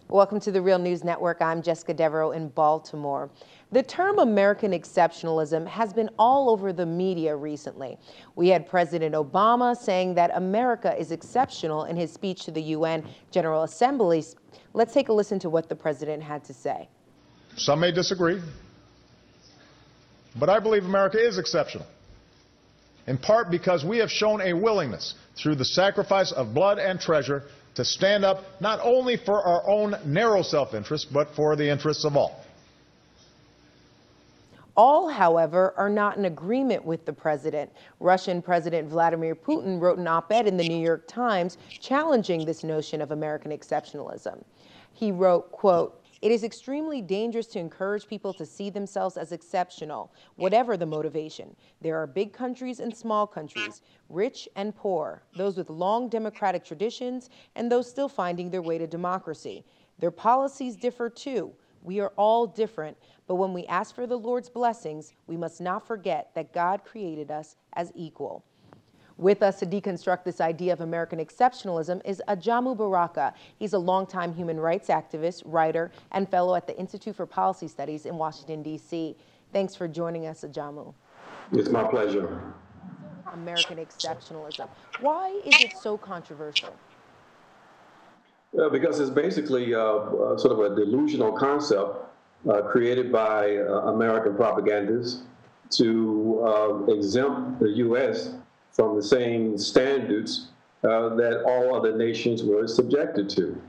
Welcome to the Real News Network. I'm Jessica Devereaux in Baltimore. The term American exceptionalism has been all over the media recently. We had President Obama saying that America is exceptional in his speech to the UN General Assembly. Let's take a listen to what the president had to say. Some may disagree, but I believe America is exceptional, in part because we have shown a willingness through the sacrifice of blood and treasure to stand up not only for our own narrow self-interest, but for the interests of all. All, however, are not in agreement with the president. Russian President Vladimir Putin wrote an op-ed in the New York Times challenging this notion of American exceptionalism. He wrote, quote, "It is extremely dangerous to encourage people to see themselves as exceptional, whatever the motivation. There are big countries and small countries, rich and poor, those with long democratic traditions and those still finding their way to democracy. Their policies differ too. We are all different, but when we ask for the Lord's blessings, we must not forget that God created us as equal." With us to deconstruct this idea of American exceptionalism is Ajamu Baraka. He's a longtime human rights activist, writer, and fellow at the Institute for Policy Studies in Washington, D.C. Thanks for joining us, Ajamu. It's my pleasure. American exceptionalism. Why is it so controversial? Because it's basically sort of a delusional concept created by American propagandists to exempt the U.S. from the same standards that all other nations were subjected to.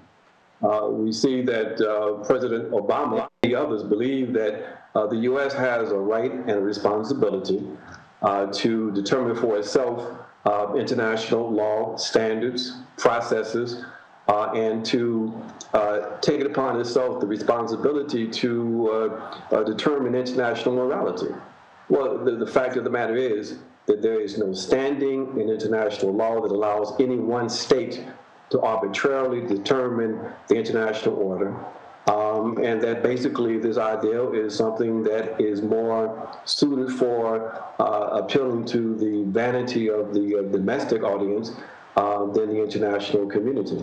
We see that President Obama and the others believe that the U.S. has a right and a responsibility to determine for itself international law, standards, processes, and to take it upon itself the responsibility to determine international morality. Well, the fact of the matter is that there is no standing in international law that allows any one state to arbitrarily determine the international order, and that basically this ideal is something that is more suited for appealing to the vanity of the domestic audience than the international community.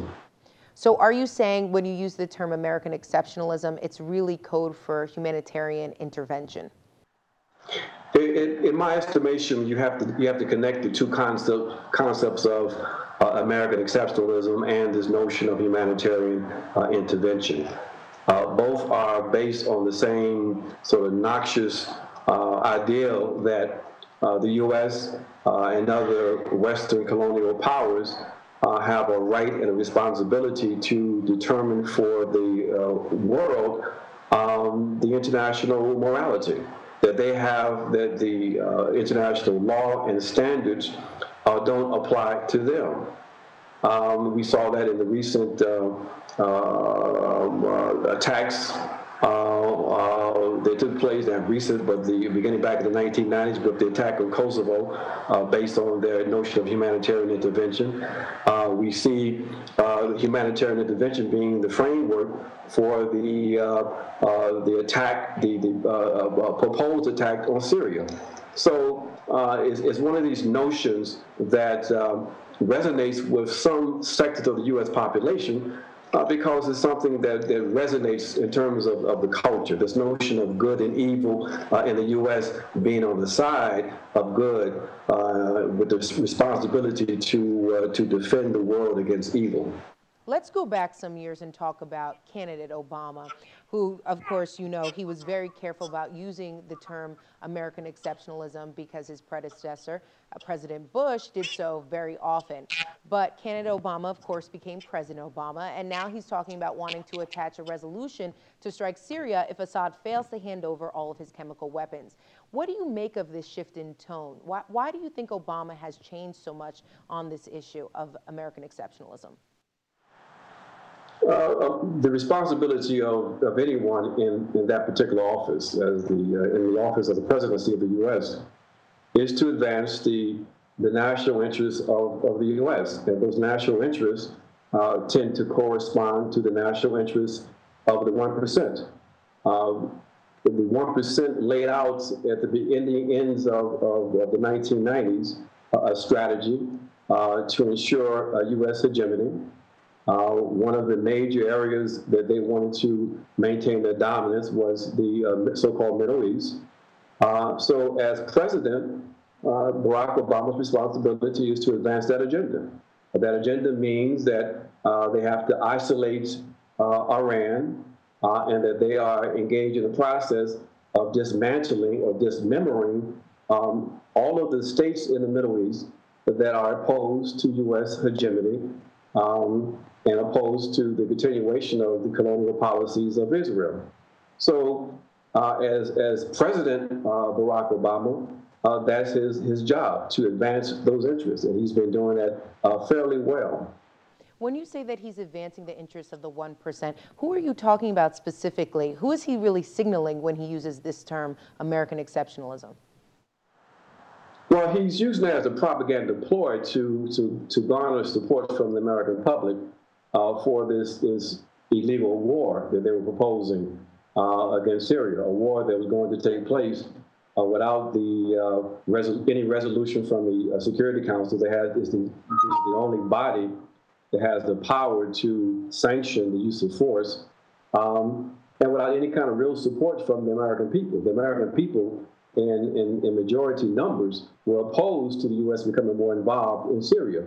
So are you saying when you use the term American exceptionalism, it's really code for humanitarian intervention? In my estimation, you have to connect the two concepts of American exceptionalism and this notion of humanitarian intervention. Both are based on the same sort of noxious ideal that the U.S. and other Western colonial powers have a right and a responsibility to determine for the world the international morality that they have, that the international law and standards don't apply to them. We saw that in the recent attacks that took place, not recent, but the beginning back in the 1990s with the attack on Kosovo based on their notion of humanitarian intervention. We see humanitarian intervention being the framework for the attack, the proposed attack on Syria. So it's one of these notions that resonates with some sectors of the U.S. population because it's something that resonates in terms of the culture, this notion of good and evil in the U.S. being on the side of good with the responsibility to defend the world against evil. Let's go back some years and talk about candidate Obama, who, of course, you know, he was very careful about using the term American exceptionalism because his predecessor, President Bush, did so very often. But candidate Obama, of course, became President Obama, and now he's talking about wanting to attach a resolution to strike Syria if Assad fails to hand over all of his chemical weapons. What do you make of this shift in tone? Why do you think Obama has changed so much on this issue of American exceptionalism? The responsibility of anyone in that particular office, as in the office of the presidency of the U.S., is to advance the national interests of the U.S. And those national interests tend to correspond to the national interests of the 1%. The 1% laid out at the ends of the 1990s a strategy to ensure U.S. hegemony, One of the major areas that they wanted to maintain their dominance was the so-called Middle East. So as president, Barack Obama's responsibility is to advance that agenda. That agenda means that they have to isolate Iran and that they are engaged in the process of dismantling or dismembering all of the states in the Middle East that are opposed to U.S. hegemony and opposed to the continuation of the colonial policies of Israel. So as President Barack Obama, that's his job, to advance those interests, and he's been doing that fairly well. When you say that he's advancing the interests of the 1%, who are you talking about specifically? Who is he really signaling when he uses this term, American exceptionalism? Well, he's using that as a propaganda ploy to garner support from the American public for this illegal war that they were proposing against Syria, a war that was going to take place without any resolution from the Security Council. That is the only body that has the power to sanction the use of force, and without any kind of real support from the American people. The American people, in majority numbers, were opposed to the U.S. becoming more involved in Syria.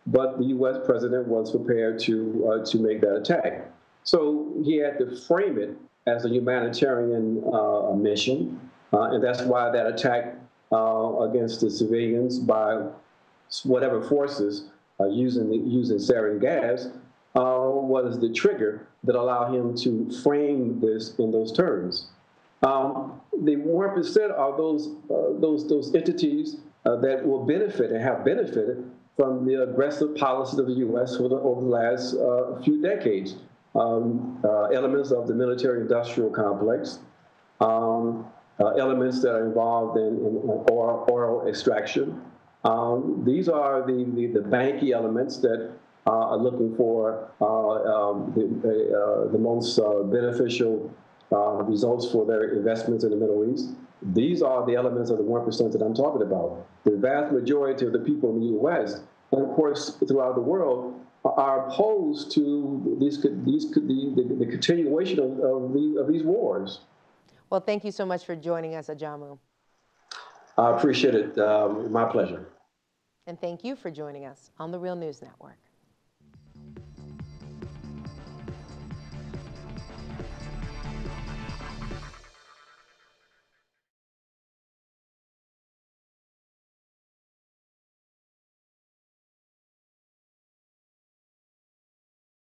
But the U.S. president was prepared to make that attack. So he had to frame it as a humanitarian mission, and that's why that attack against the civilians by whatever forces using sarin gas was the trigger that allowed him to frame this in those terms. The 1% are those entities that will benefit and have benefited from the aggressive policies of the U.S. over the last few decades. Elements of the military-industrial complex, elements that are involved in oil extraction. These are the banky elements that are looking for the most beneficial results for their investments in the Middle East. These are the elements of the 1% that I'm talking about. The vast majority of the people in the U.S. and, of course, throughout the world are opposed to the continuation of these wars. Well, thank you so much for joining us, Ajamu. I appreciate it. My pleasure. And thank you for joining us on the Real News Network.